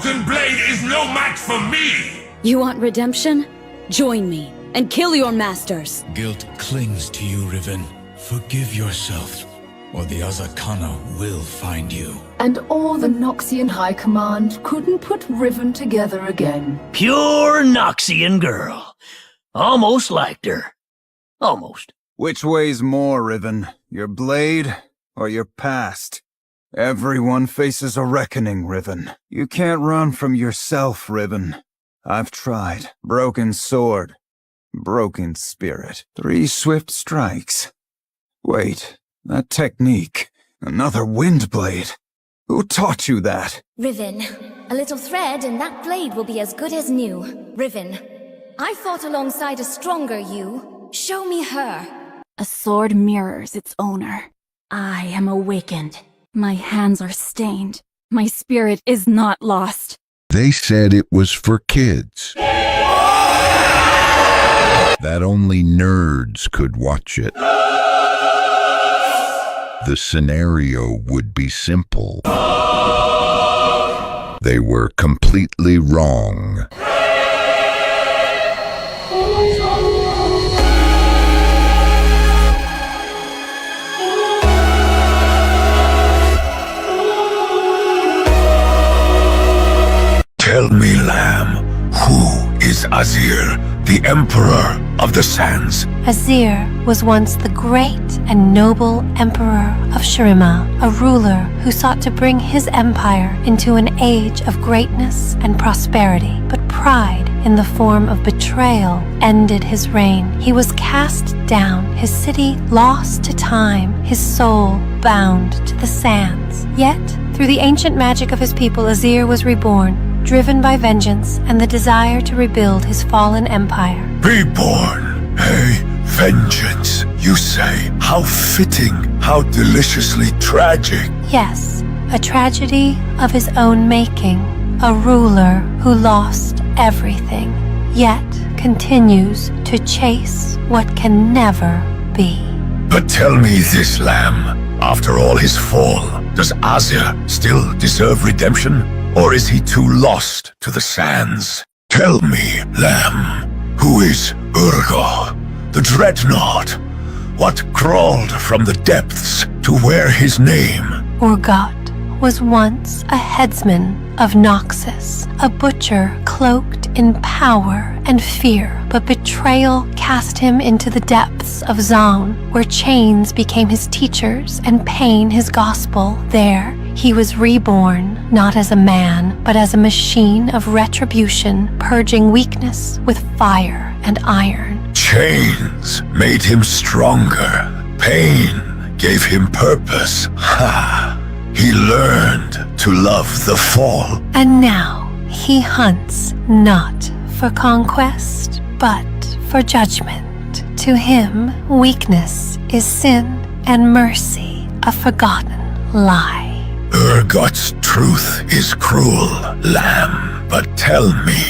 Broken Blade is no match for me! You want redemption? Join me, and kill your masters. Guilt clings to you, Riven. Forgive yourself, or the Azakana will find you. And all the Noxian High Command couldn't put Riven together again. Pure Noxian girl. Almost liked her. Almost. Which weighs more, Riven? Your blade or your past? Everyone faces a reckoning, Riven. You can't run from yourself, Riven. I've tried. Broken sword. Broken spirit. 3 swift strikes. Wait, that technique. Another wind blade. Who taught you that? Riven, a little thread and that blade will be as good as new. Riven, I fought alongside a stronger you. Show me her. A sword mirrors its owner. I am awakened. My hands are stained. My spirit is not lost. They said it was for kids. That only nerds could watch it. The scenario would be simple. They were completely wrong. Tell me, Lamb, who is Azir, the Emperor of the Sands? Azir was once the great and noble Emperor of Shurima, a ruler who sought to bring his empire into an age of greatness and prosperity. But pride, in the form of betrayal, ended his reign. He was cast down, his city lost to time, his soul bound to the sands. Yet, through the ancient magic of his people, Azir was reborn, driven by vengeance and the desire to rebuild his fallen empire. Reborn, hey, vengeance, you say? How fitting, how deliciously tragic. Yes, a tragedy of his own making. A ruler who lost everything, yet continues to chase what can never be. But tell me this, Lamb, after all his fall, does Azir still deserve redemption? Or is he too lost to the sands? Tell me, Lamb, who is Urgo, the Dreadnought? What crawled from the depths to wear his name? Urgot was once a headsman of Noxus, a butcher cloaked in power and fear, but betrayal cast him into the depths of Zaun, where chains became his teachers and pain his gospel. There, he was reborn, not as a man, but as a machine of retribution, purging weakness with fire and iron. Chains made him stronger. Pain gave him purpose. Ha! He learned to love the fall. And now, he hunts not for conquest, but for judgment. To him, weakness is sin and mercy a forgotten lie. Urgot's truth is cruel, Lamb. But tell me,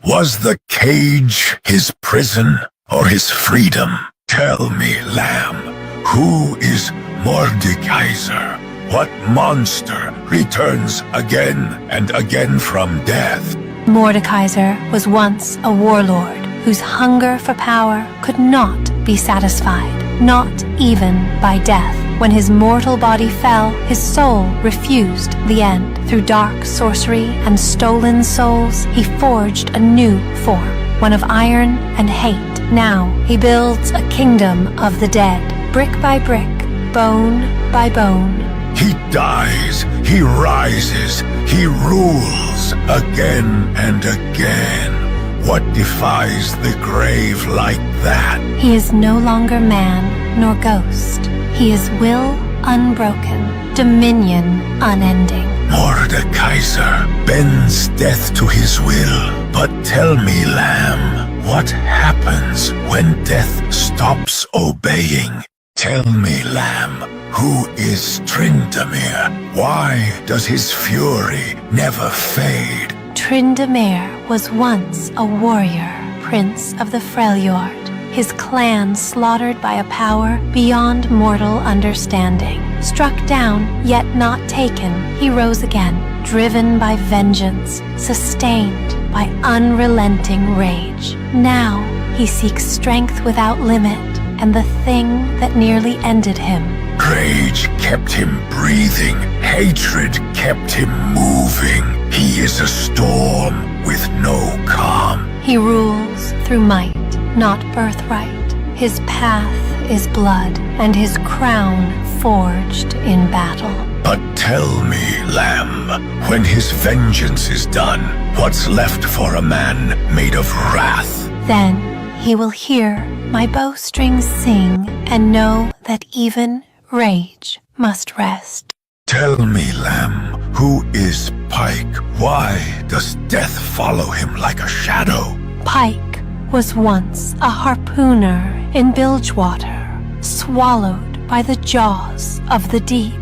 was the cage his prison or his freedom? Tell me, Lamb, who is Mordekaiser? What monster returns again and again from death? Mordekaiser was once a warlord whose hunger for power could not be satisfied, not even by death. When his mortal body fell, his soul refused the end. Through dark sorcery and stolen souls, he forged a new form, one of iron and hate. Now he builds a kingdom of the dead, brick by brick, bone by bone. He dies, he rises, he rules again and again. What defies the grave like that? He is no longer man nor ghost. He is will unbroken, dominion unending. Mordekaiser bends death to his will. But tell me, Lamb, what happens when death stops obeying? Tell me, Lamb, who is Tryndamere? Why does his fury never fade? Tryndamere was once a warrior, prince of the Freljord, his clan slaughtered by a power beyond mortal understanding. Struck down, yet not taken, he rose again, driven by vengeance, sustained by unrelenting rage. Now he seeks strength without limit, and the thing that nearly ended him. Rage kept him breathing. Hatred kept him moving. He is a storm with no calm. He rules through might, not birthright. His path is blood, and his crown forged in battle. But tell me, Lamb, when his vengeance is done, what's left for a man made of wrath? Then he will hear my bowstrings sing and know that even rage must rest. Tell me, Lamb, who is Pike? Why does death follow him like a shadow? Pike was once a harpooner in Bilgewater, swallowed by the jaws of the deep.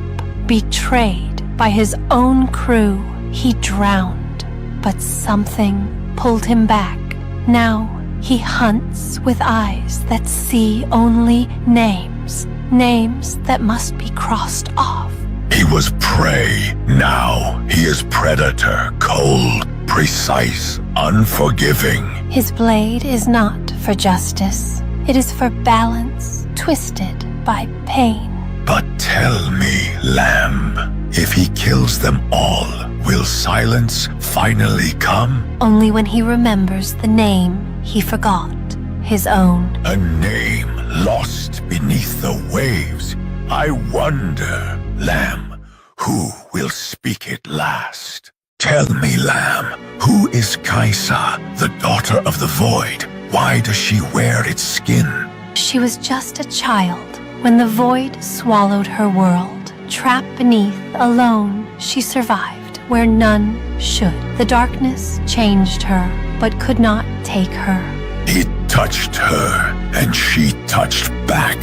Betrayed by his own crew, he drowned, but something pulled him back. Now he hunts with eyes that see only names, names that must be crossed off. He was prey. Now he is predator, cold, precise, unforgiving. His blade is not for justice. It is for balance, twisted by pain. But tell me, Lamb, if he kills them all, will silence finally come? Only when he remembers the name he forgot, his own. A name lost beneath the waves. I wonder, Lamb, who will speak it last? Tell me, Lamb, who is Kaisa, the daughter of the Void? Why does she wear its skin? She was just a child when the Void swallowed her world. Trapped beneath, alone, she survived where none should. The darkness changed her, but could not take her. It touched her, and she touched back.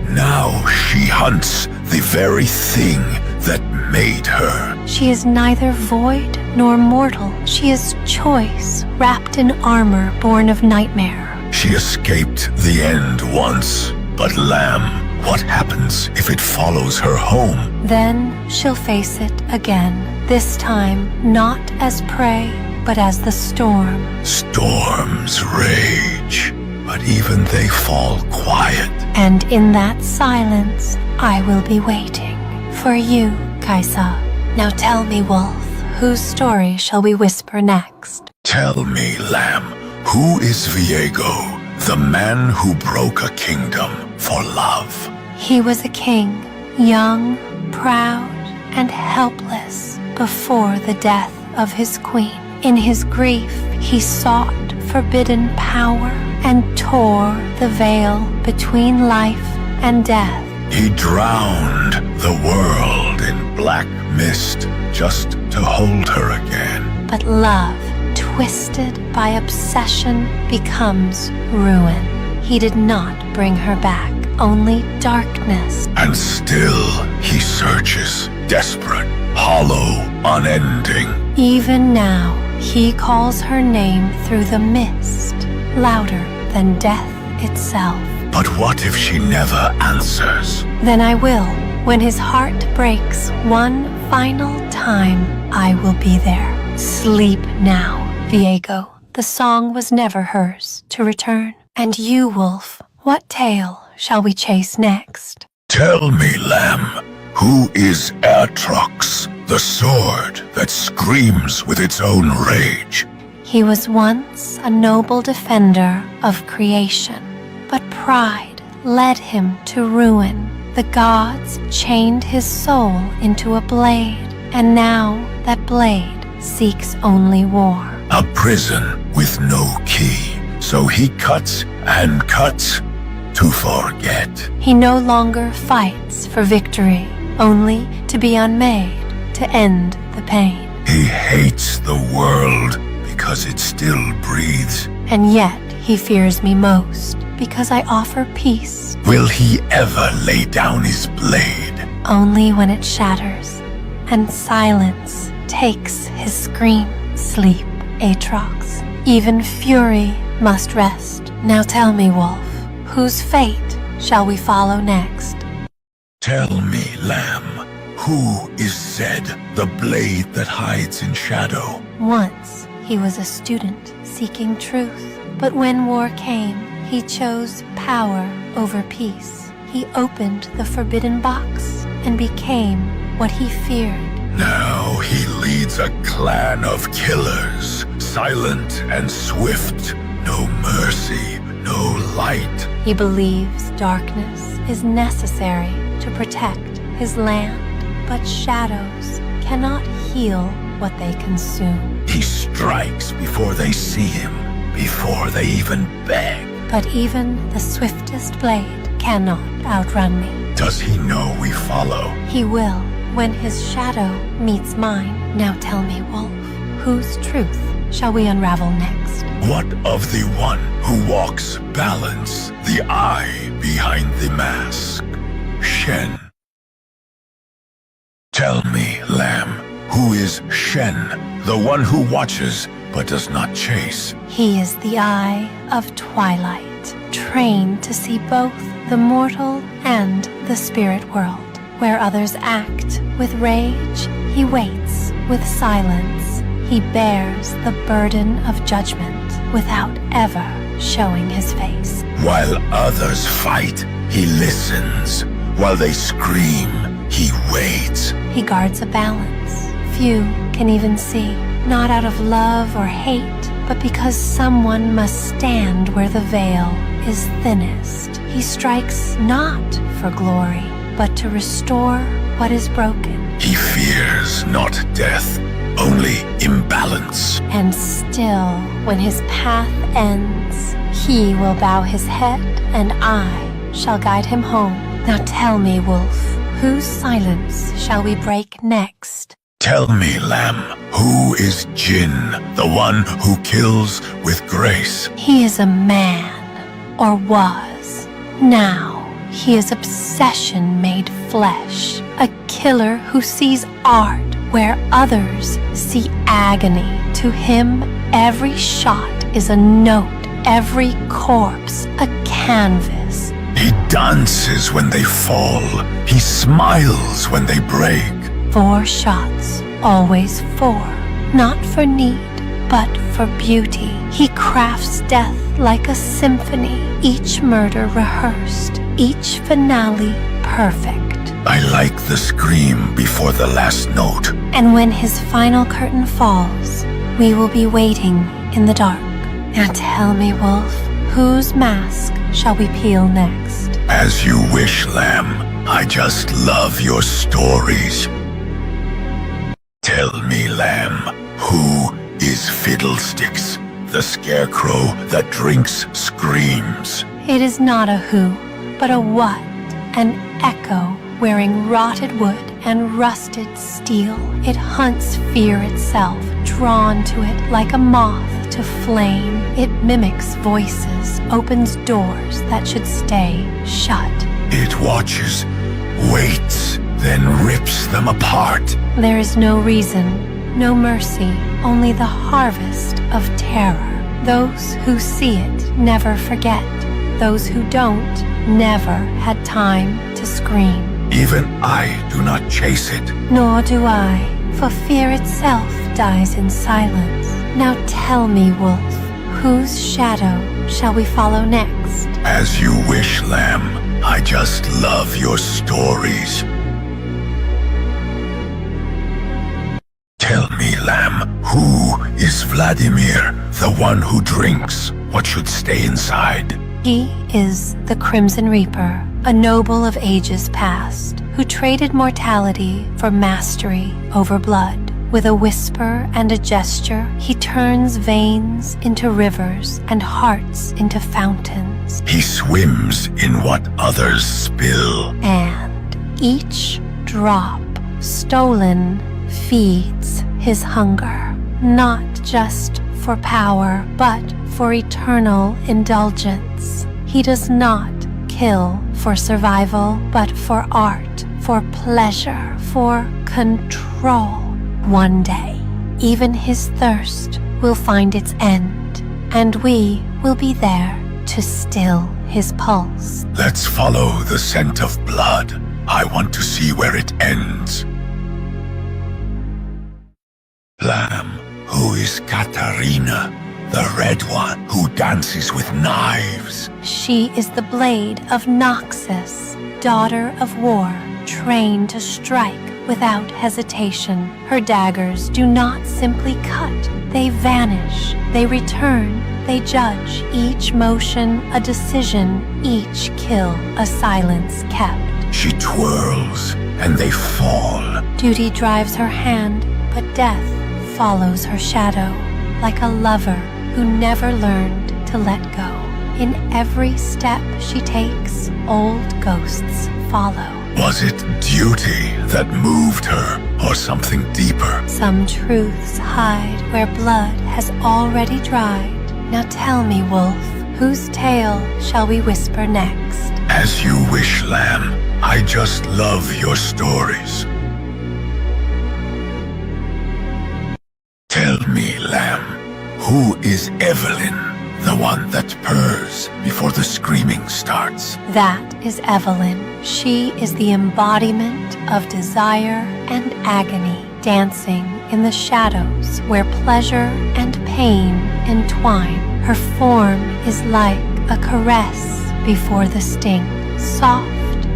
Now she hunts the very thing that made her. She is neither void nor mortal. She is choice, wrapped in armor born of nightmare. She escaped the end once, but Lamb, what happens if it follows her home? Then she'll face it again, this time not as prey, but as the storm. Storms rage, but even they fall quiet. And in that silence, I will be waiting for you, Kaisa. Now tell me, Wolf, whose story shall we whisper next? Tell me, Lamb, who is Viego, the man who broke a kingdom for love? He was a king, young, proud, and helpless before the death of his queen. In his grief, he sought forbidden power and tore the veil between life and death. He drowned the world in black mist just to hold her again. But love, twisted by obsession, becomes ruin. He did not bring her back, only darkness. And still he searches, desperate, hollow, unending. Even now, he calls her name through the mist, louder than death itself. But what if she never answers? Then I will. When his heart breaks one final time, I will be there. Sleep now, Viego. The song was never hers to return. And you, Wolf, what tale shall we chase next? Tell me, Lamb, who is Atrox, the sword that screams with its own rage? He was once a noble defender of creation, but pride led him to ruin. The gods chained his soul into a blade, and now that blade seeks only war. A prison with no key, so he cuts and cuts to forget. He no longer fights for victory, only to be unmade, to end the pain. He hates the world because it still breathes. And yet he fears me most, because I offer peace. Will he ever lay down his blade? Only when it shatters, and silence takes his scream. Sleep, Atrox. Even fury must rest. Now tell me, Wolf, whose fate shall we follow next? Tell me, Lamb, who is Zed, the blade that hides in shadow? Once he was a student seeking truth, but when war came, he chose power over peace. He opened the forbidden box and became what he feared. Now he leads a clan of killers, silent and swift. No mercy, no light. He believes darkness is necessary to protect his land, but shadows cannot heal what they consume. He strikes before they see him, before they even beg. But even the swiftest blade cannot outrun me. Does he know we follow? He will when his shadow meets mine. Now tell me, Wolf, whose truth shall we unravel next? What of the one who walks balance, the eye behind the mask? Shen. Tell me, Lamb, who is Shen, the one who watches but does not chase? He is the eye of twilight, trained to see both the mortal and the spirit world. Where others act with rage, he waits with silence. He bears the burden of judgment without ever showing his face. While others fight, he listens. While they scream, he waits. He guards a balance few can even see, not out of love or hate, but because someone must stand where the veil is thinnest. He strikes not for glory, but to restore what is broken. He fears not death, only imbalance. And still, when his path ends, he will bow his head, and I shall guide him home. Now tell me, Wolf, whose silence shall we break next? Tell me, Lamb, who is Jin, the one who kills with grace? He is a man, or was. Now, he is obsession made flesh, a killer who sees art where others see agony. To him, every shot is a note, every corpse a canvas. He dances when they fall. He smiles when they break. 4 shots, always 4. Not for need, but for beauty. He crafts death like a symphony, each murder rehearsed, each finale perfect. I like the scream before the last note. And when his final curtain falls, we will be waiting in the dark. Now tell me, Wolf, whose mask shall we peel next? As you wish, Lamb. I just love your stories. Tell me, Lamb, who is Fiddlesticks, the scarecrow that drinks screams? It is not a who, but a what, an echo wearing rotted wood and rusted steel. It hunts fear itself, drawn to it like a moth to flame. It mimics voices, opens doors that should stay shut. It watches, waits, then rips them apart. There is no reason, no mercy, only the harvest of terror. Those who see it never forget. Those who don't never had time to scream. Even I do not chase it. Nor do I, for fear itself dies in silence. Now tell me, Wolf, whose shadow shall we follow next? As you wish, Lamb. I just love your stories. Tell me, Lamb, who is Vladimir, the one who drinks what should stay inside? He is the Crimson Reaper, a noble of ages past, who traded mortality for mastery over blood. With a whisper and a gesture, he turns veins into rivers and hearts into fountains. He swims in what others spill. And each drop stolen feeds his hunger, not just for power, but for eternal indulgence. He does not kill for survival, but for art, for pleasure, for control. One day, even his thirst will find its end, and we will be there to still his pulse. Let's follow the scent of blood. I want to see where it ends. Lamb, who is Katarina, the red one who dances with knives? She is the blade of Noxus, daughter of war, trained to strike without hesitation. Her daggers do not simply cut, they vanish, they return, they judge, each motion a decision, each kill a silence kept. She twirls, and they fall. Duty drives her hand, but death follows her shadow, like a lover who never learned to let go. In every step she takes, old ghosts follow. Was it duty that moved her, or something deeper? Some truths hide where blood has already dried. Now tell me, wolf, whose tale shall we whisper next? As you wish, Lamb. I just love your stories. Tell me, Lamb, who is Evelyn, the one that purrs before the screaming starts? That is Evelyn. She is the embodiment of desire and agony, dancing in the shadows where pleasure and pain entwine. Her form is like a caress before the sting, soft,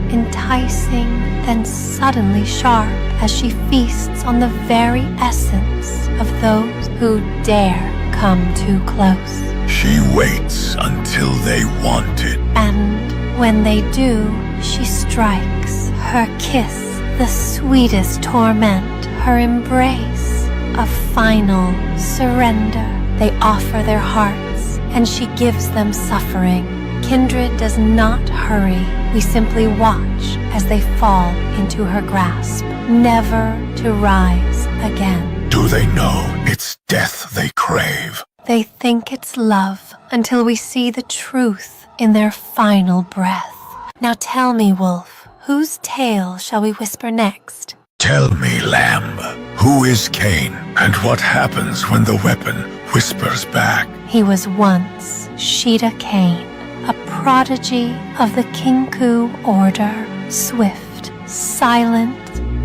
enticing, then suddenly sharp as she feasts on the very essence of those who dare come too close. She waits until they want it. And when they do, she strikes. Her kiss, the sweetest torment, her embrace, a final surrender. They offer their hearts, and she gives them suffering. Kindred does not hurry. We simply watch as they fall into her grasp, never to rise again. Do they know it's death they crave? They think it's love until we see the truth in their final breath. Now tell me, wolf, whose tale shall we whisper next? Tell me, Lamb, who is Cain, and what happens when the weapon whispers back? He was once Sheeta Cain, a prodigy of the Kinku order, swift, silent,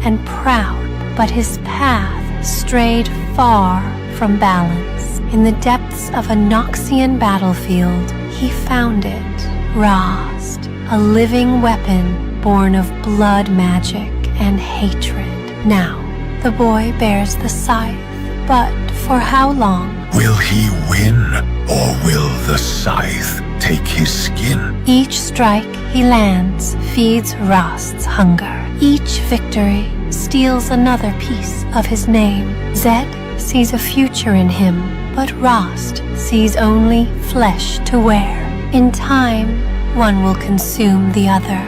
and proud, but his path strayed far from balance. In the depths of a Noxian battlefield, he found it, Rast, a living weapon born of blood magic and hatred. Now, the boy bears the scythe, but for how long? Will he win, or will the scythe take his skin? Each strike he lands feeds Rast's hunger. Each victory steals another piece of his name. Zed sees a future in him, but Rast sees only flesh to wear. In time, one will consume the other,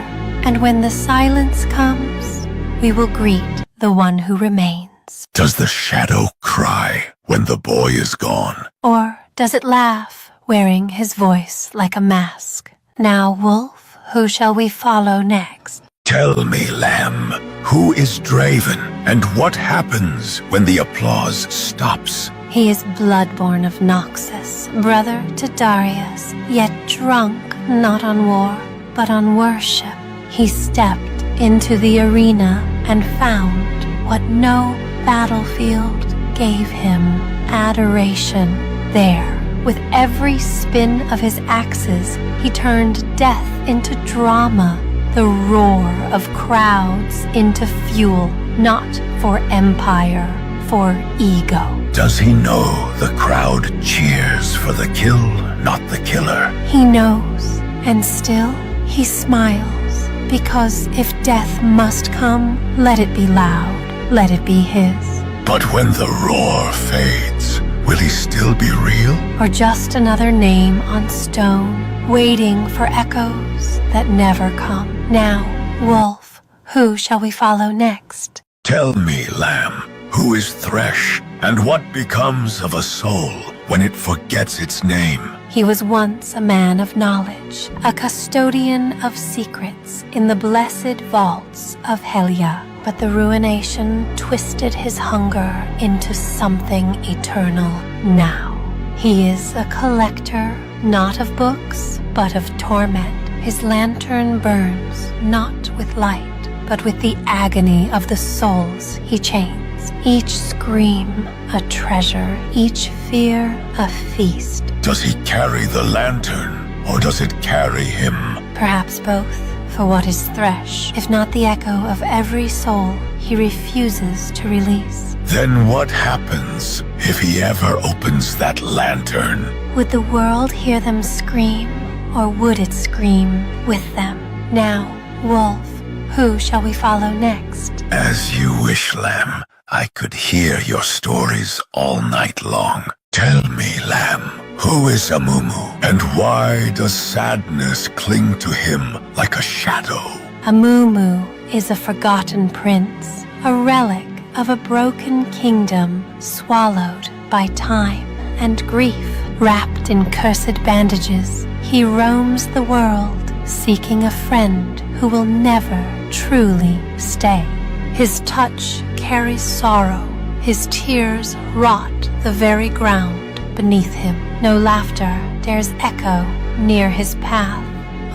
and when the silence comes, we will greet the one who remains. Does the shadow cry when the boy is gone? Or does it laugh, wearing his voice like a mask? Now, wolf, who shall we follow next? Tell me, Lamb, who is Draven, and what happens when the applause stops? He is bloodborn of Noxus, brother to Darius, yet drunk not on war, but on worship. He stepped into the arena and found what no battlefield gave him, adoration. There, with every spin of his axes, he turned death into drama, the roar of crowds into fuel, not for empire, for ego. Does he know the crowd cheers for the kill, not the killer? He knows, and still he smiles, because if death must come, let it be loud, let it be his. But when the roar fades, will he still be real? Or just another name on stone, waiting for echoes that never come? Now, wolf, who shall we follow next? Tell me, Lamb, who is Thresh, and what becomes of a soul when it forgets its name? He was once a man of knowledge, a custodian of secrets in the blessed vaults of Helia. But the ruination twisted his hunger into something eternal now. He is a collector, not of books, but of torment. His lantern burns not with light, but with the agony of the souls he chains. Each scream a treasure, each fear a feast. Does he carry the lantern, or does it carry him? Perhaps both. For what is Thresh, if not the echo of every soul he refuses to release? Then what happens if he ever opens that lantern? Would the world hear them scream, or would it scream with them? Now, Wolf, who shall we follow next? As you wish, Lamb. I could hear your stories all night long. Tell me, Lamb, who is Amumu, and why does sadness cling to him like a shadow? Amumu is a forgotten prince, a relic of a broken kingdom swallowed by time and grief. Wrapped in cursed bandages, he roams the world, seeking a friend who will never truly stay. His touch carries sorrow, his tears rot the very ground beneath him. No laughter dares echo near his path,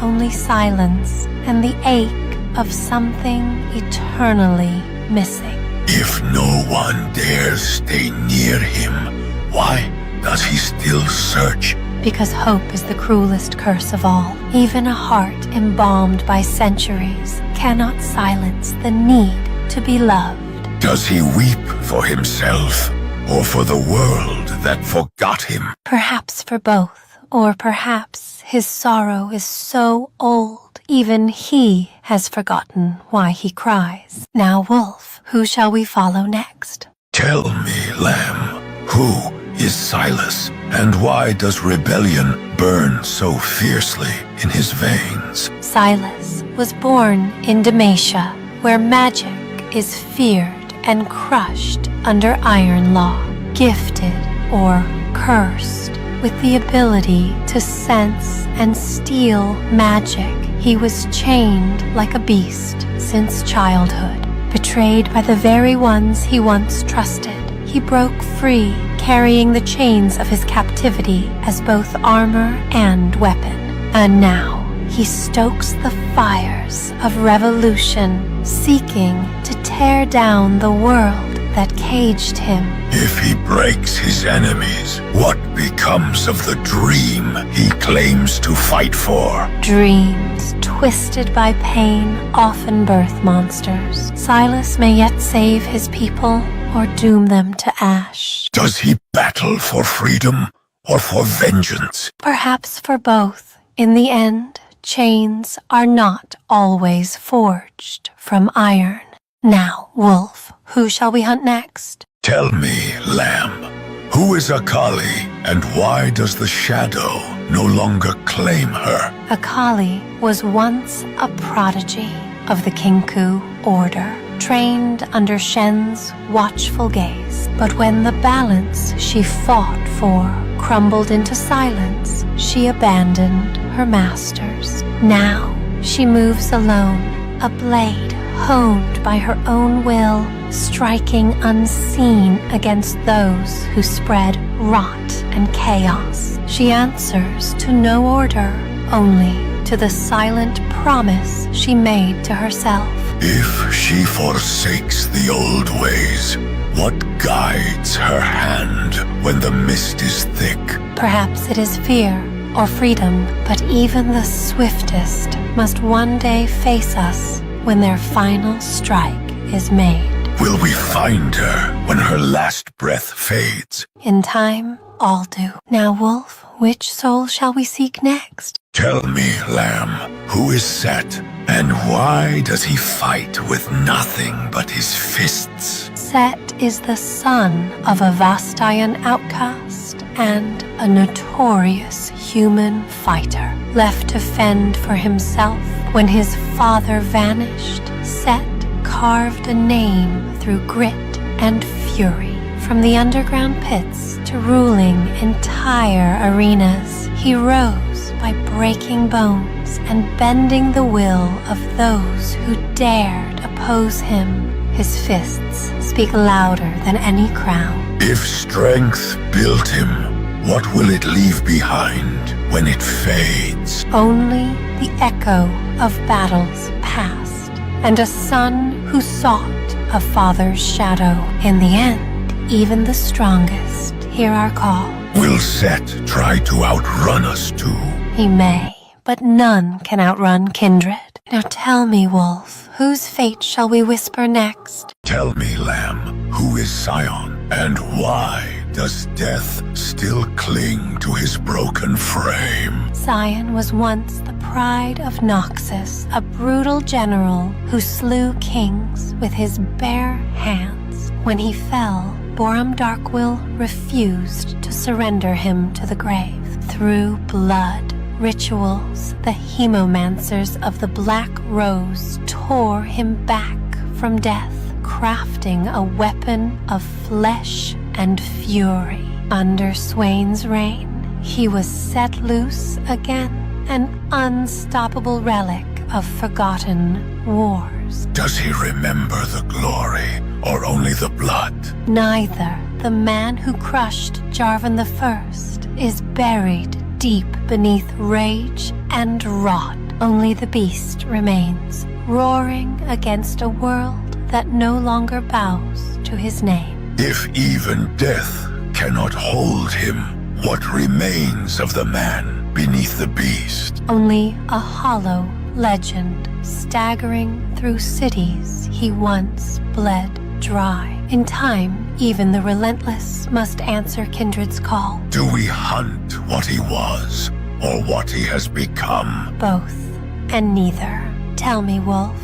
only silence and the ache of something eternally missing. If no one dares stay near him, why does he still search? Because hope is the cruelest curse of all. Even a heart embalmed by centuries cannot silence the need to be loved. Does he weep for himself, or for the world that forgot him? Perhaps for both, or perhaps his sorrow is so old, even he has forgotten why he cries. Now, Wolf, who shall we follow next? Tell me, Lamb, who is Silas, and why does rebellion burn so fiercely in his veins? Silas was born in Demacia, where magic is feared and crushed under iron law. Gifted or cursed with the ability to sense and steal magic, he was chained like a beast since childhood. Betrayed by the very ones he once trusted, he broke free, carrying the chains of his captivity as both armor and weapon. And now he stokes the fires of revolution, seeking to tear down the world that caged him. If he breaks his enemies, what becomes of the dream he claims to fight for? Dreams, twisted by pain, often birth monsters. Silas may yet save his people or doom them to ash. Does he battle for freedom or for vengeance? Perhaps for both. In the end, chains are not always forged from iron. Now, Wolf, who shall we hunt next? Tell me, Lamb, who is Akali, and why does the shadow no longer claim her? Akali was once a prodigy of the Kinku order, trained under Shen's watchful gaze. But when the balance she fought for crumbled into silence, she abandoned her masters. Now she moves alone, a blade honed by her own will, striking unseen against those who spread rot and chaos. She answers to no order, only to the silent promise she made to herself. If she forsakes the old ways, what guides her hand when the mist is thick? Perhaps it is fear or freedom, but even the swiftest must one day face us when their final strike is made. Will we find her when her last breath fades? In time, all do. Now, Wolf, which soul shall we seek next? Tell me, Lamb, who is Set, and why does he fight with nothing but his fists? Set is the son of a Vastayan outcast and a notorious human fighter. Left to fend for himself when his father vanished, Set carved a name through grit and fury. From the underground pits to ruling entire arenas, he rose by breaking bones and bending the will of those who dared oppose him. His fists speak louder than any crown. If strength built him, what will it leave behind when it fades? Only the echo of battles past. and a son who sought a father's shadow. In the end, even the strongest hear our call. Will Set try to outrun us too? He may, but none can outrun kindred. Now tell me, Wolf, whose fate shall we whisper next? Tell me, Lamb, who is Scion, and why does death still cling to his broken frame? Scion was once the pride of Noxus, a brutal general who slew kings with his bare hands. When he fell, Boram Darkwill refused to surrender him to the grave. Through blood, rituals, the hemomancers of the Black Rose tore him back from death, crafting a weapon of flesh and fury. Under Swain's reign, he was set loose again, an unstoppable relic of forgotten wars. Does he remember the glory, or only the blood? Neither. The man who crushed Jarvan I is buried deep beneath rage and rot. Only the beast remains, roaring against a world that no longer bows to his name. If even death cannot hold him, what remains of the man beneath the beast? Only a hollow legend, staggering through cities he once bled dry. In time, even the relentless must answer kindred's call. Do we hunt what he was, or what he has become? Both, and neither. Tell me, Wolf,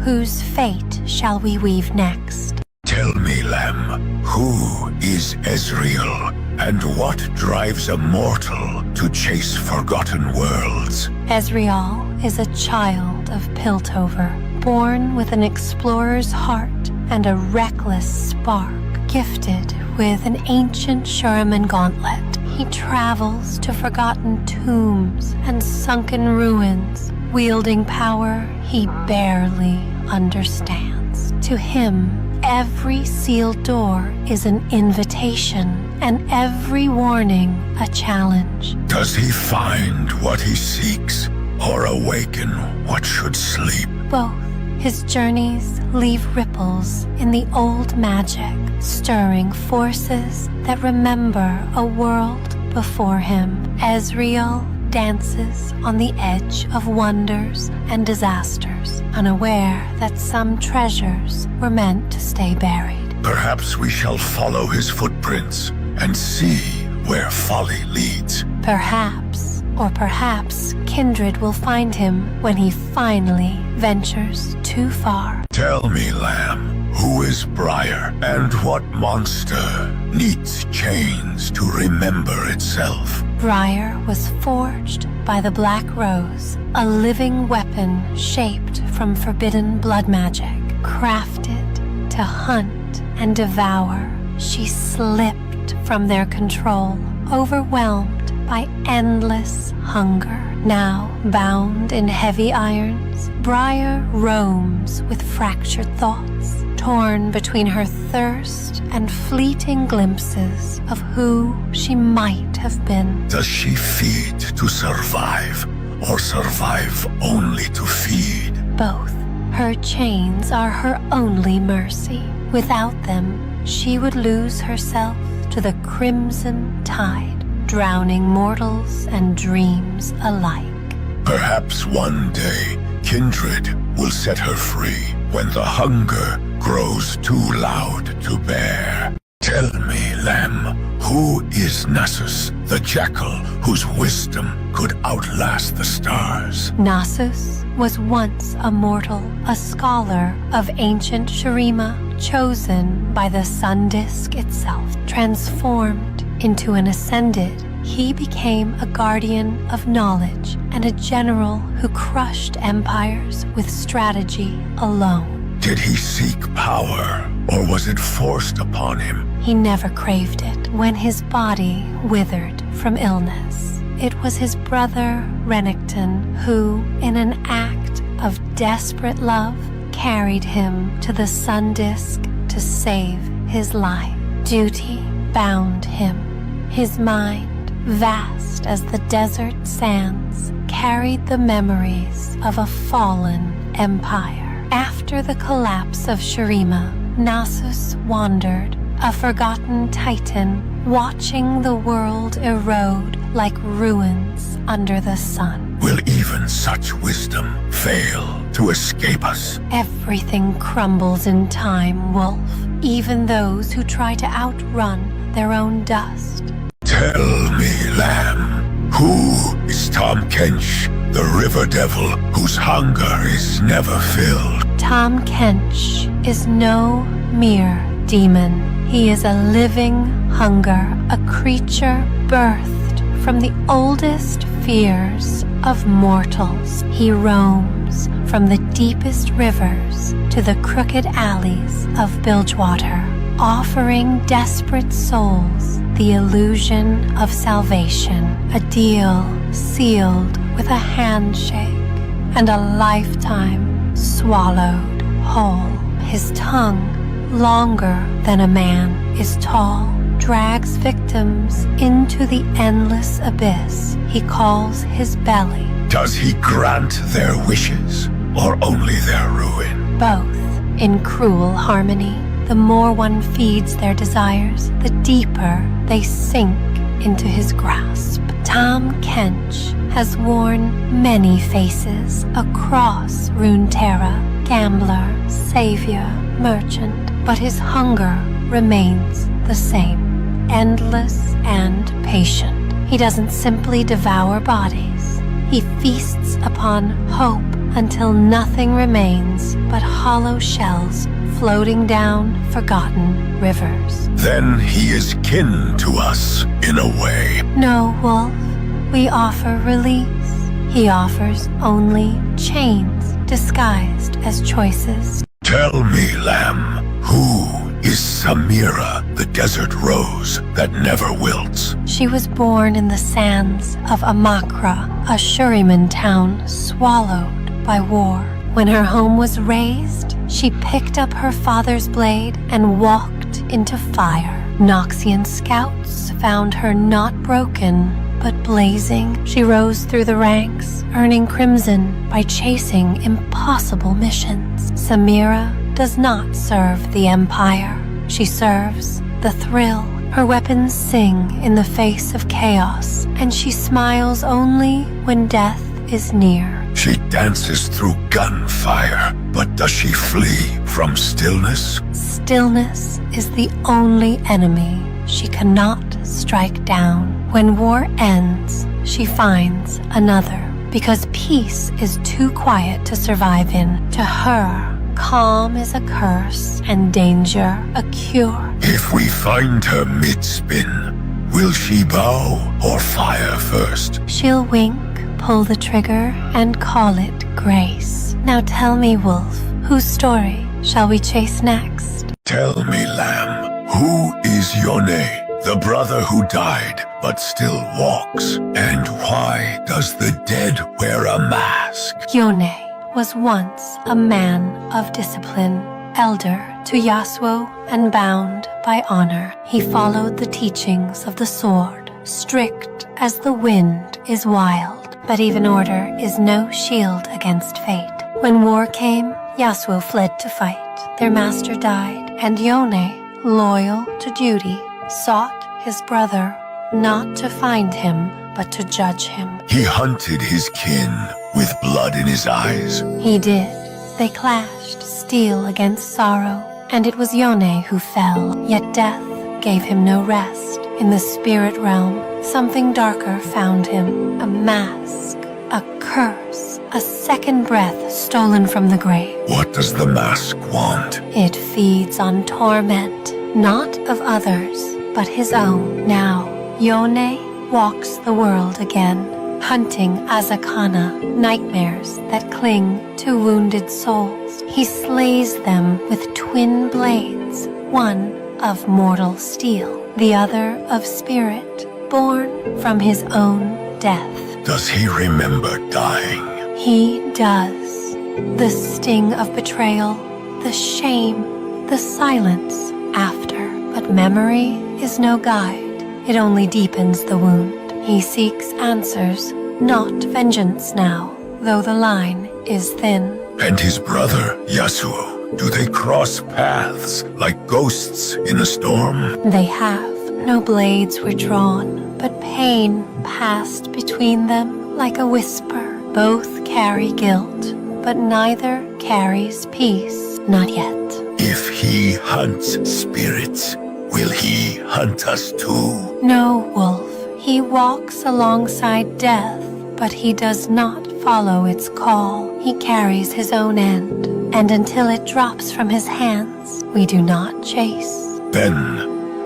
whose fate shall we weave next? Tell me, Lamb, who is Ezreal, and what drives a mortal to chase forgotten worlds? Ezreal is a child of Piltover, born with an explorer's heart and a reckless spark, gifted with an ancient Shuriman gauntlet. He travels to forgotten tombs and sunken ruins, wielding power he barely understands. To him, every sealed door is an invitation, and every warning a challenge. Does he find what he seeks, or awaken what should sleep? Both. His journeys leave ripples in the old magic, stirring forces that remember a world before him. Ezreal dances on the edge of wonders and disasters, unaware that some treasures were meant to stay buried. Perhaps we shall follow his footprints and see where folly leads. Perhaps, or perhaps kindred will find him when he finally ventures too far. Tell me, Lamb, who is Briar, and what monster needs chains to remember itself? Briar was forged by the Black Rose, a living weapon shaped from forbidden blood magic, crafted to hunt and devour. She slipped from their control, overwhelmed by endless hunger. Now, bound in heavy irons, Briar roams with fractured thoughts, torn between her thirst and fleeting glimpses of who she might have been. Does she feed to survive, or survive only to feed? Both. Her chains are her only mercy. Without them, she would lose herself to the crimson tide, drowning mortals and dreams alike. Perhaps one day, kindred will set her free when the hunger grows too loud to bear. Tell me, Lamb, who is Nasus, the jackal whose wisdom could outlast the stars? Nasus was once a mortal, a scholar of ancient Shurima, chosen by the sun disk itself. Transformed into an ascended, he became a guardian of knowledge and a general who crushed empires with strategy alone. Did he seek power, or was it forced upon him? He never craved it when his body withered from illness. It was his brother Renekton who, in an act of desperate love, carried him to the sun disk to save his life. Duty bound him. His mind, vast as the desert sands, carried the memories of a fallen empire. After the collapse of Shurima, Nasus wandered, a forgotten titan, watching the world erode like ruins under the sun. Will even such wisdom fail to escape us? Everything crumbles in time, Wolf, even those who try to outrun their own dust. Tell me, Lamb, who is Tom Kench, the river devil whose hunger is never filled? Tom Kench is no mere demon. He is a living hunger, a creature birthed from the oldest fears of mortals. He roams from the deepest rivers to the crooked alleys of Bilgewater, offering desperate souls the illusion of salvation, a deal sealed with a handshake and a lifetime swallowed whole. His tongue, longer than a man, is tall, drags victims into the endless abyss he calls his belly. Does he grant their wishes or only their ruin? Both in cruel harmony. The more one feeds their desires, the deeper they sink into his grasp. Tom Kench has worn many faces across Runeterra, gambler, savior, merchant, but his hunger remains the same, endless and patient. He doesn't simply devour bodies. He feasts upon hope until nothing remains but hollow shells floating down forgotten rivers. Then he is kin to us, in a way. No, Wolf. We offer release. He offers only chains disguised as choices. Tell me, Lamb, who is Samira, the desert rose that never wilts? She was born in the sands of Amakra, a Shuriman town swallowed by war. When her home was razed, she picked up her father's blade and walked into fire. Noxian scouts found her not broken, but blazing. She rose through the ranks, earning crimson by chasing impossible missions. Samira does not serve the Empire. She serves the thrill. Her weapons sing in the face of chaos, and she smiles only when death is near. She dances through gunfire, but does she flee from stillness? Stillness is the only enemy she cannot strike down. When war ends, she finds another, because peace is too quiet to survive in. To her, calm is a curse and danger a cure. If we find her mid-spin, will she bow or fire first? She'll wink, pull the trigger, and call it grace. Now tell me, Wolf, whose story shall we chase next? Tell me, Lamb, who is Yone, the brother who died but still walks? And why does the dead wear a mask? Yone was once a man of discipline, elder to Yasuo and bound by honor. He followed the teachings of the sword, strict as the wind is wild. But even order is no shield against fate. When war came, Yasuo fled to fight. Their master died, and Yone, loyal to duty, sought his brother, not to find him, but to judge him. He hunted his kin with blood in his eyes. He did. They clashed, steel against sorrow, and it was Yone who fell. Yet death gave him no rest. In the spirit realm, something darker found him. A mask, a curse, a second breath stolen from the grave. What does the mask want? It feeds on torment, not of others, but his own. Now, Yone walks the world again, hunting Azakana, nightmares that cling to wounded souls. He slays them with twin blades, one of mortal steel, the other of spirit, born from his own death. Does he remember dying? He does. The sting of betrayal, the shame, the silence after. But memory is no guide. It only deepens the wound. He seeks answers, not vengeance now, though the line is thin. And his brother, Yasuo, do they cross paths like ghosts in a storm? They have. No blades were drawn, but pain passed between them like a whisper. Both carry guilt, but neither carries peace. Not yet. If he hunts spirits, will he hunt us too? No, Wolf. He walks alongside death, but he does not follow its call. He carries his own end, and until it drops from his hands, we do not chase. Then,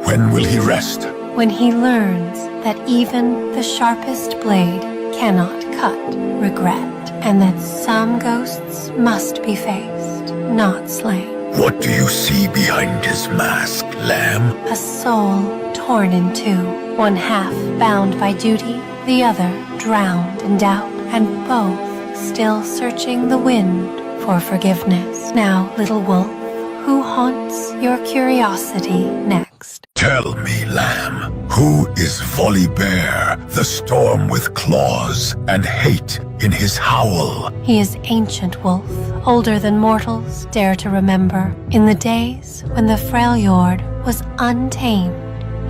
when will he rest? When he learns that even the sharpest blade cannot cut regret, and that some ghosts must be faced, not slain. What do you see behind his mask, Lamb? A soul torn in two, one half bound by duty, the other drowned in doubt, and both still searching the wind for forgiveness. Now, little wolf, who haunts your curiosity next? Tell me, Lamb, who is Volibear, the storm with claws and hate in his howl? He is ancient wolf, older than mortals dare to remember. In the days when the Freljord was untamed,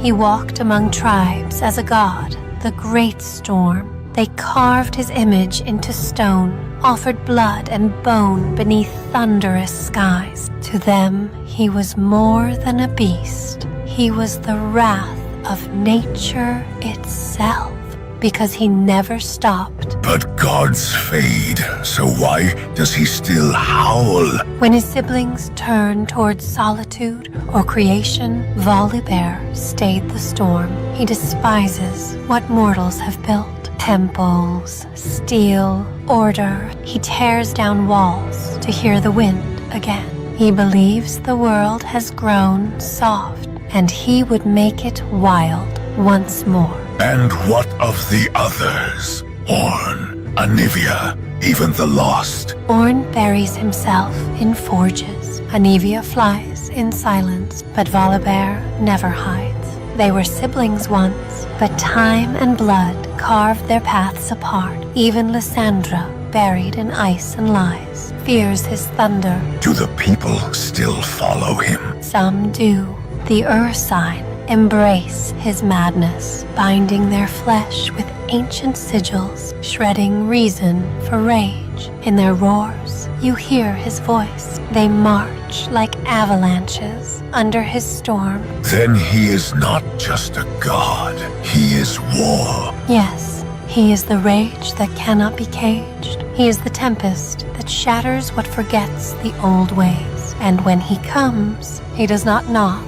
he walked among tribes as a god, the great storm. They carved his image into stone, offered blood and bone beneath thunderous skies. To them, he was more than a beast. He was the wrath of nature itself, because he never stopped. But gods fade, so why does he still howl? When his siblings turned towards solitude or creation, Volibear stayed the storm. He despises what mortals have built. Temples, steel, order. He tears down walls to hear the wind again. He believes the world has grown soft, and he would make it wild once more. And what of the others? Ornn, Anivia, even the lost? Ornn buries himself in forges. Anivia flies in silence, but Volibear never hides. They were siblings once, but time and blood carved their paths apart. Even Lysandra, buried in ice and lies, fears his thunder. Do the people still follow him? Some do. The Ursine embrace his madness, binding their flesh with ancient sigils, shredding reason for rage. In their roars, you hear his voice. They march like avalanches under his storm. Then he is not just a god, he is war. Yes, he is the rage that cannot be caged. He is the tempest that shatters what forgets the old ways. And when he comes, he does not knock,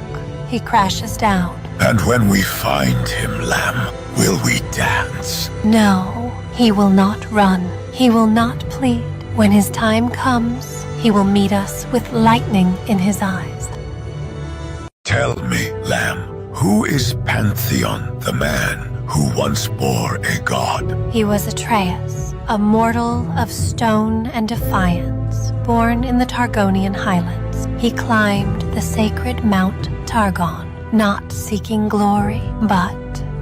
he crashes down. And when we find him, Lamb, will we dance? No, he will not run. He will not plead. When his time comes, he will meet us with lightning in his eyes. Tell me, Lamb, who is Pantheon, the man who once bore a god? He was Atreus, a mortal of stone and defiance, born in the Targonian highlands. He climbed the sacred Mount Targon, not seeking glory, but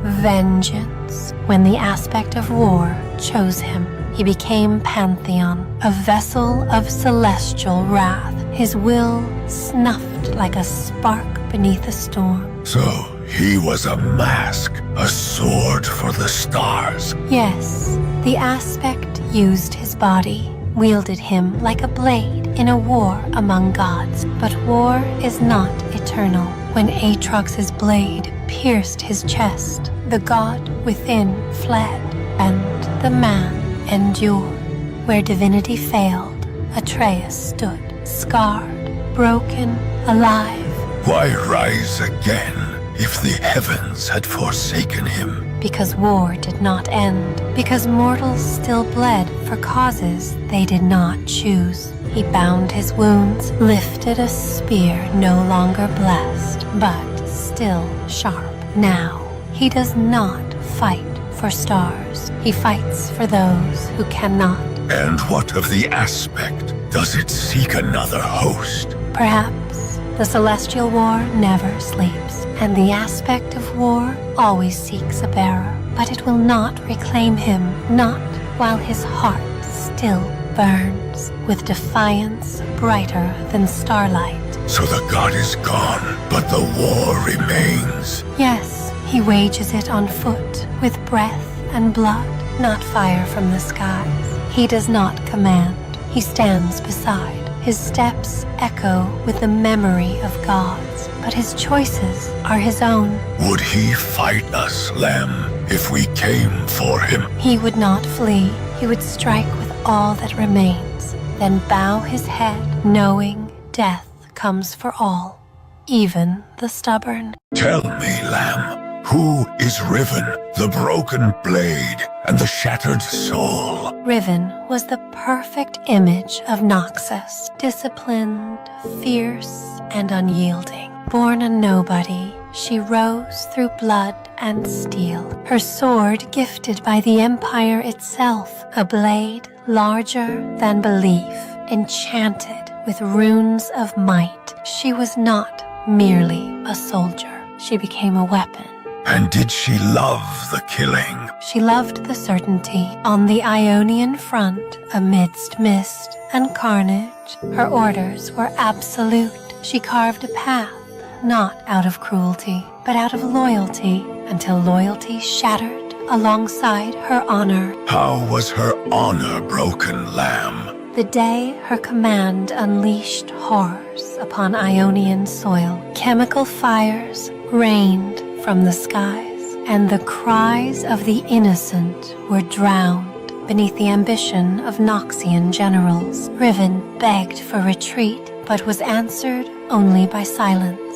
vengeance. When the aspect of war chose him, he became Pantheon, a vessel of celestial wrath, his will snuffed like a spark beneath a storm. So he was a mask, a sword for the stars. Yes, the aspect used his body, wielded him like a blade in a war among gods. But war is not eternal. When Aatrox's blade pierced his chest, the god within fled, and the man endured. Where divinity failed, Atreus stood, scarred, broken, alive. Why rise again if the heavens had forsaken him? Because war did not end, because mortals still bled for causes they did not choose. He bound his wounds, lifted a spear no longer blessed, but still sharp. Now, he does not fight for stars. He fights for those who cannot. And what of the aspect? Does it seek another host? Perhaps the celestial war never sleeps, and the aspect of war always seeks a bearer. But it will not reclaim him, not while his heart still burns with defiance brighter than starlight. So the god is gone, but the war remains. Yes, he wages it on foot with breath and blood, not fire from the skies. He does not command. He stands beside. His steps echo with the memory of gods, but his choices are his own. Would he fight us, Lamb, if we came for him? He would not flee. He would strike with all that remains, then bow his head, knowing death comes for all, even the stubborn. Tell me, Lamb, who is Riven, the broken blade and the shattered soul? Riven was the perfect image of Noxus, disciplined, fierce, and unyielding. Born a nobody, she rose through blood and steel, her sword gifted by the Empire itself, a blade larger than belief, enchanted with runes of might. She was not merely a soldier. She became a weapon. And did she love the killing? She loved the certainty. On the Ionian front, amidst mist and carnage, her orders were absolute. She carved a path, not out of cruelty, but out of loyalty, until loyalty shattered alongside her honor. How was her honor broken, Lamb? The day her command unleashed horrors upon Ionian soil, chemical fires rained from the skies, and the cries of the innocent were drowned beneath the ambition of Noxian generals. Riven begged for retreat, but was answered only by silence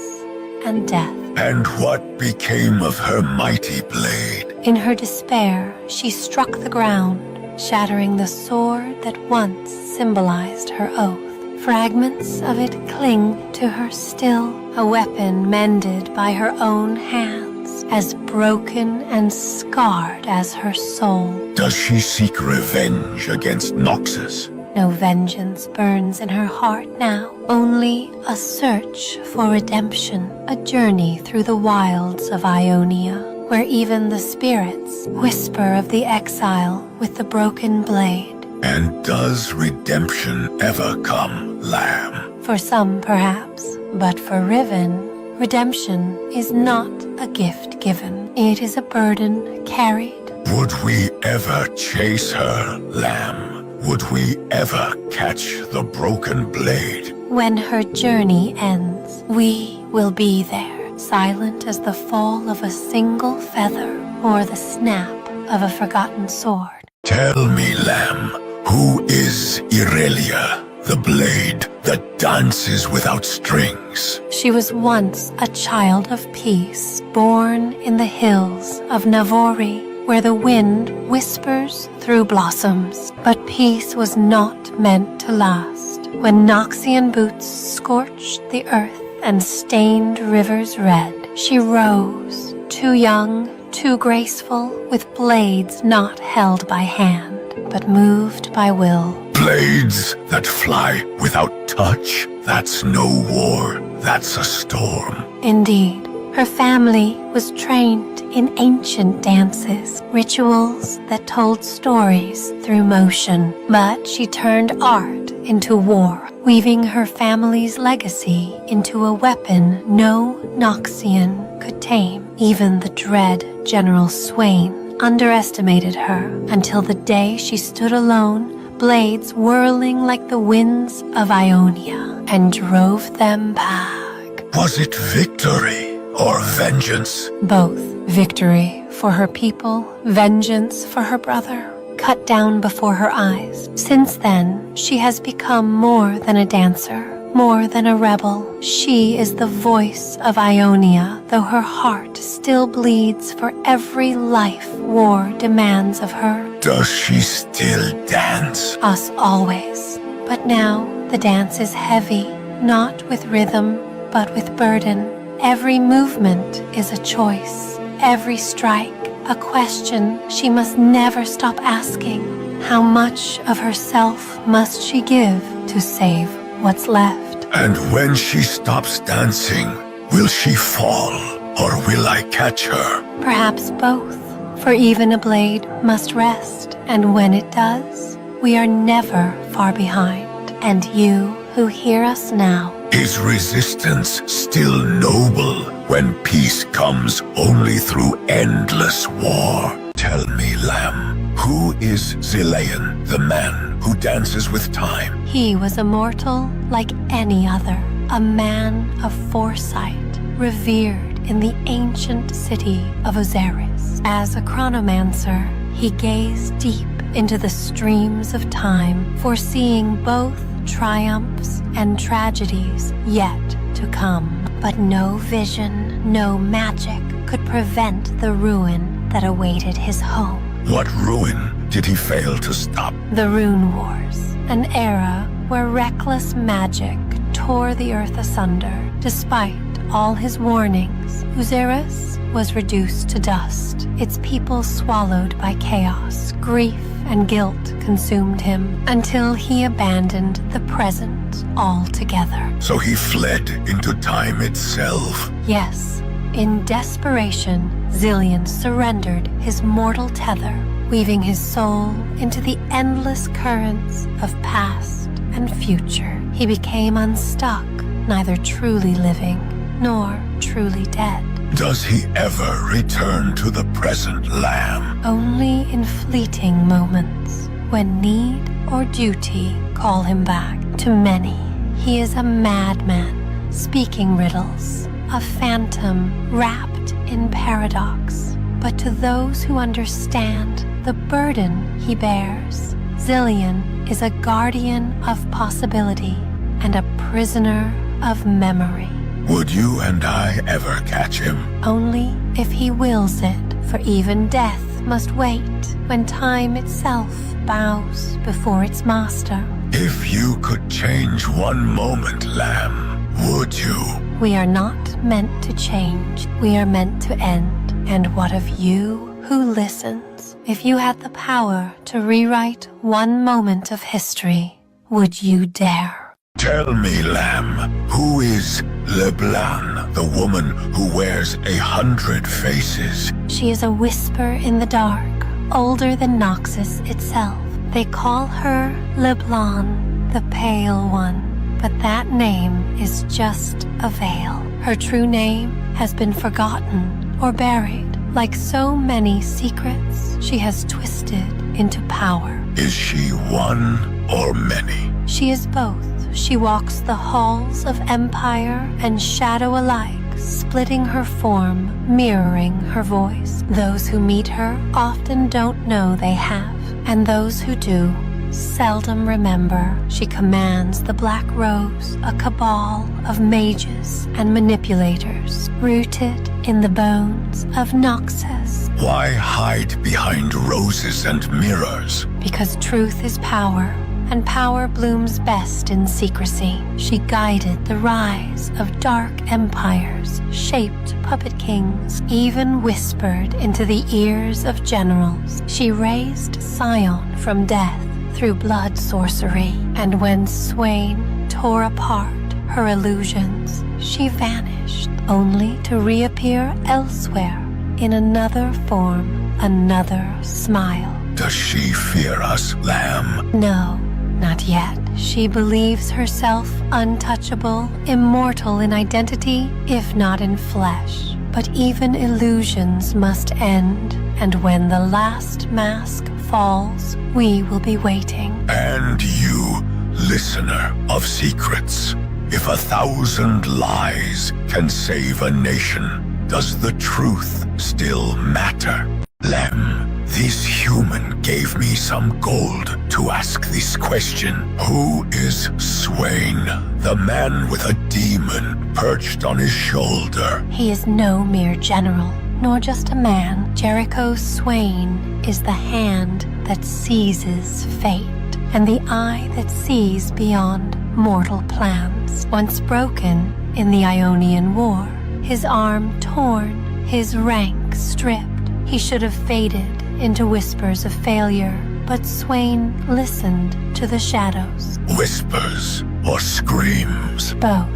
and death. And what became of her mighty blade? In her despair, she struck the ground, shattering the sword that once symbolized her oath. Fragments of it cling to her still, a weapon mended by her own hands, as broken and scarred as her soul. Does she seek revenge against Noxus? No vengeance burns in her heart now, only a search for redemption, a journey through the wilds of Ionia, where even the spirits whisper of the exile with the broken blade. And does redemption ever come, Lamb? For some, perhaps, but for Riven, redemption is not a gift given. It is a burden carried. Would we ever chase her, Lamb? Would we ever catch the broken blade? When her journey ends, we will be there, silent as the fall of a single feather or the snap of a forgotten sword. Tell me, Lamb, who is Irelia, the blade that dances without strings? She was once a child of peace, born in the hills of Navori, where the wind whispers through blossoms. But peace was not meant to last. When Noxian boots scorched the earth and stained rivers red, she rose, too young, too graceful, with blades not held by hand, but moved by will. Blades that fly without touch? That's no war, that's a storm. Indeed, her family was trained in ancient dances, rituals that told stories through motion. But she turned art into war, weaving her family's legacy into a weapon no Noxian could tame. Even the dread General Swain underestimated her until the day she stood alone, blades whirling like the winds of Ionia, and drove them back. Was it victory or vengeance? Both. Victory for her people, vengeance for her brother, cut down before her eyes. Since then, she has become more than a dancer, more than a rebel. She is the voice of Ionia, though her heart still bleeds for every life war demands of her. Does she still dance? Us always. But now the dance is heavy, not with rhythm, but with burden. Every movement is a choice. Every strike, a question she must never stop asking. How much of herself must she give to save what's left? And when she stops dancing, will she fall, or will I catch her? Perhaps both, for even a blade must rest, and when it does, we are never far behind. And you who hear us now, Is resistance still noble when peace comes only through endless war? Tell me, Lamb, who is Zilean, the man who dances with time? he was immortal like any other, a man of foresight, revered in the ancient city of Osiris. As a chronomancer, he gazed deep into the streams of time, foreseeing both triumphs and tragedies yet to come. But no vision, no magic could prevent the ruin that awaited his home. What ruin did he fail to stop? The Rune Wars, an era where reckless magic tore the earth asunder. Despite all his warnings, Osiris was reduced to dust, its people swallowed by chaos. Grief and guilt consumed him until he abandoned the present altogether. So he fled into time itself. Yes, in desperation, Zilean surrendered his mortal tether, weaving his soul into the endless currents of past and future. He became unstuck, neither truly living nor truly dead. Does he ever return to the present, Lamb? Only in fleeting moments, when need or duty call him back. To many, he is a madman, speaking riddles, a phantom wrapped in paradox. But to those who understand the burden he bears, Zilean is a guardian of possibility and a prisoner of memory. Would you and I ever catch him? Only if he wills it, for even death must wait when time itself bows before its master. If you could change one moment, Lamb, would you? We are not meant to change, we are meant to end. And what of you who listens? If you had the power to rewrite one moment of history, would you dare? Tell me, Lamb, who is Leblanc, the woman who wears 100 faces? She is a whisper in the dark, older than Noxus itself. They call her Leblanc, the Pale One, but that name is just a veil. Her true name has been forgotten or buried. Like so many secrets, she has twisted into power. Is she one or many? She is both. She walks the halls of empire and shadow alike, splitting her form, mirroring her voice. Those who meet her often don't know they have, and those who do seldom remember. She commands the Black Rose, a cabal of mages and manipulators, rooted in the bones of Noxus. Why hide behind roses and mirrors? Because truth is power, and power blooms best in secrecy. She guided the rise of dark empires, shaped puppet kings, even whispered into the ears of generals. She raised Sion from death through blood sorcery, and when Swain tore apart her illusions, she vanished, only to reappear elsewhere in another form, another smile. Does she fear us, Lamb? No, not yet. She believes herself untouchable, immortal in identity, if not in flesh. But even illusions must end, and when the last mask falls, we will be waiting. And you, listener of secrets, if 1,000 lies can save a nation, does the truth still matter? Lem, this human gave me some gold to ask this question. Who is Swain, the man with a demon perched on his shoulder? He is no mere general, nor just a man. Jericho Swain is the hand that seizes fate, and the eye that sees beyond mortal plans. Once broken in the Ionian War, his arm torn, his rank stripped, he should have faded into whispers of failure, but Swain listened to the shadows. Whispers or screams? Both.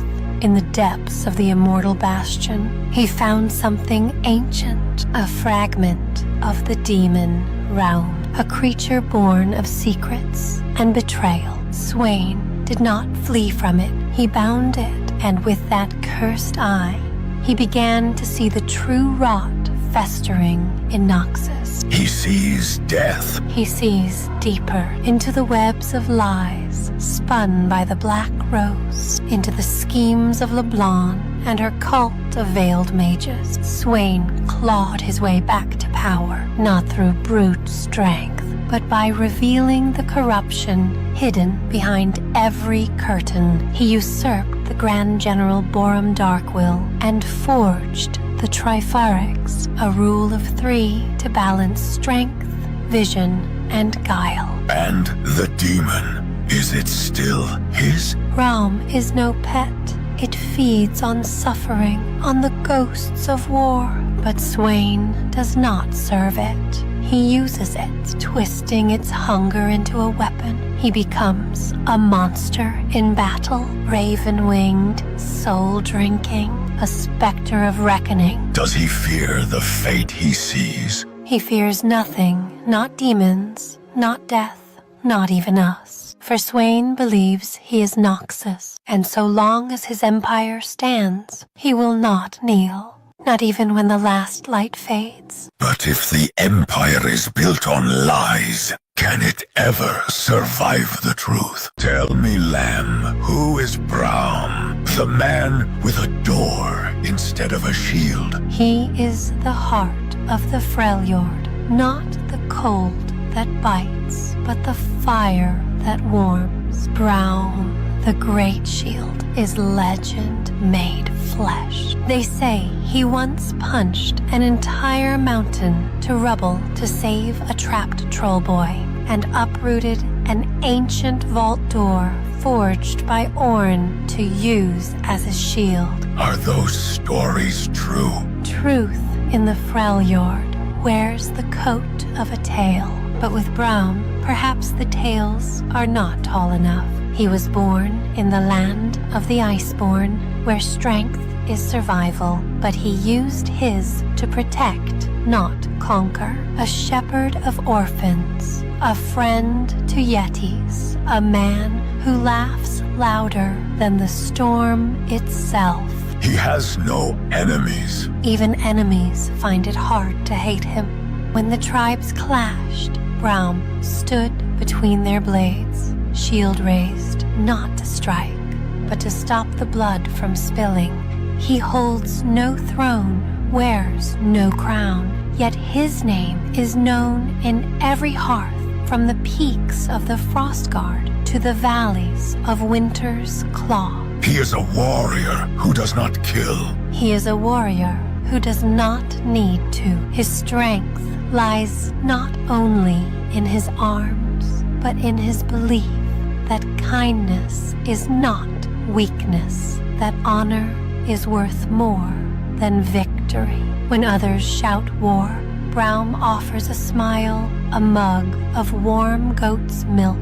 In the depths of the immortal bastion, he found something ancient, a fragment of the demon realm, a creature born of secrets and betrayal. Swain did not flee from it. He bound it, and with that cursed eye, he began to see the true rot festering in Noxus. He sees death. He sees deeper into the webs of lies spun by the Black Rose, into the schemes of LeBlanc and her cult of veiled mages. Swain clawed his way back to power, not through brute strength, but by revealing the corruption hidden behind every curtain. He usurped the Grand General Borum Darkwill and forged the Trifarix, a rule of 3 to balance strength, vision, and guile. And the demon, is it still his? Braum is no pet. It feeds on suffering, on the ghosts of war. But Swain does not serve it. He uses it, twisting its hunger into a weapon. He becomes a monster in battle, raven-winged, soul-drinking, a specter of reckoning. Does he fear the fate he sees? He fears nothing, not demons, not death, not even us. For Swain believes he is Noxus, and so long as his empire stands, he will not kneel. Not even when the last light fades. But if the Empire is built on lies, can it ever survive the truth? Tell me, Lamb, who is Braum? The man with a door instead of a shield. He is the heart of the Freljord, not the cold that bites, but the fire that warms. Braum, the Great Shield, is legend made flesh. They say he once punched an entire mountain to rubble to save a trapped troll boy, and uprooted an ancient vault door forged by Ornn to use as a shield. Are those stories true? Truth in the Freljord wears the coat of a tale, but with Braum, perhaps the tales are not tall enough. He was born in the land of the Iceborn, where strength is survival, but he used his to protect, not conquer. A shepherd of orphans, a friend to yetis, a man who laughs louder than the storm itself. He has no enemies. Even enemies find it hard to hate him. When the tribes clashed, Braum stood between their blades, shield raised, not to strike, but to stop the blood from spilling. He holds no throne, wears no crown, yet his name is known in every hearth, from the peaks of the Frostguard to the valleys of Winter's Claw. He is a warrior who does not kill. He is a warrior who does not need to. His strength lies not only in his arms, but in his belief that kindness is not weakness, that honor is worth more than victory. When others shout war, Braum offers a smile, a mug of warm goat's milk,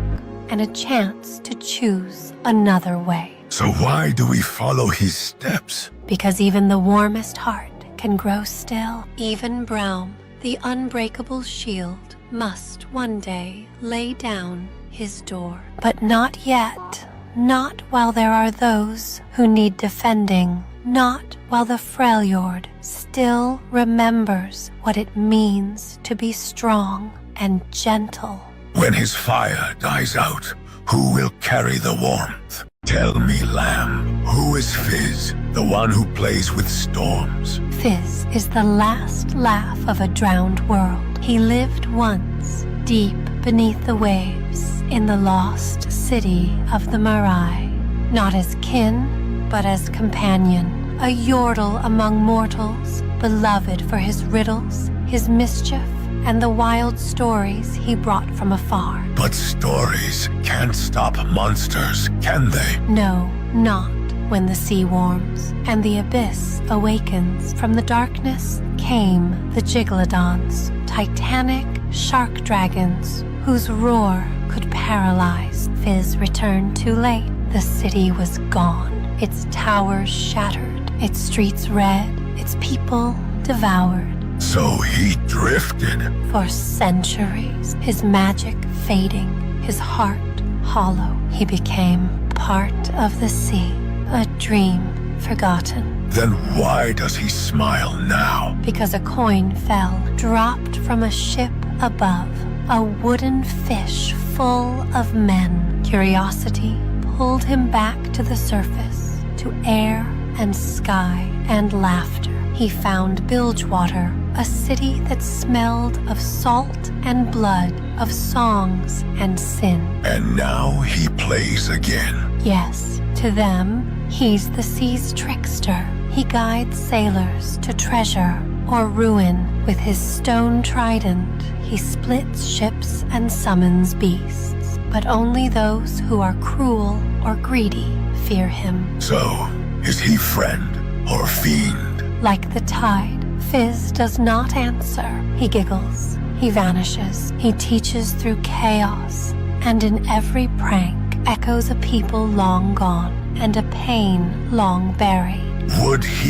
and a chance to choose another way. So why do we follow his steps? Because even the warmest heart can grow still. Even Braum, the unbreakable shield, must one day lay down his door. But not yet. Not while there are those who need defending. Not while the Freljord still remembers what it means to be strong and gentle. When his fire dies out, who will carry the warmth? Tell me, Lamb, who is Fizz, the one who plays with storms? Fizz is the last laugh of a drowned world. He lived once, deep beneath the waves, in the lost city of the Marai. Not as kin, but as companion. A yordle among mortals, beloved for his riddles, his mischief, and the wild stories he brought from afar. But stories can't stop monsters, can they? No, not when the sea warms and the abyss awakens. From the darkness came the Gigalodons, titanic shark dragons whose roar could paralyze. Fizz returned too late. The city was gone, its towers shattered, its streets red, its people devoured. So he drifted. For centuries, his magic fading, his heart hollow, he became part of the sea, a dream forgotten. Then why does he smile now? Because a coin fell, dropped from a ship above, a wooden fish full of men. Curiosity pulled him back to the surface, to air and sky and laughter. He found Bilgewater, a city that smelled of salt and blood, of songs and sin. And now he plays again. Yes, to them, he's the sea's trickster. He guides sailors to treasure or ruin. With his stone trident, he splits ships and summons beasts. But only those who are cruel or greedy fear him. So, is he friend or fiend? Like the tide, Fizz does not answer. He giggles, he vanishes, he teaches through chaos, and in every prank echoes a people long gone and a pain long buried. Would he